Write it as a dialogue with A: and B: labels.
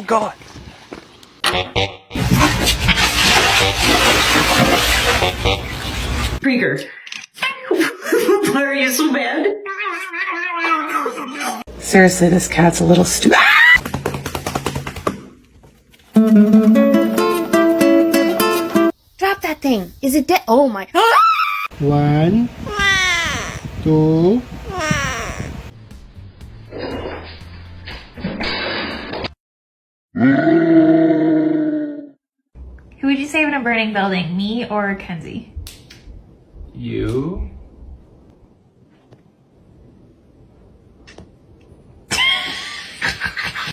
A: God.
B: Krieger. Why are you so mad?
C: Seriously, this cat's a little stupid.
D: Drop that thing. Is it dead? Oh my.
E: 1, 2.
F: Who would you save in a burning building, me or Kenzie?
A: You?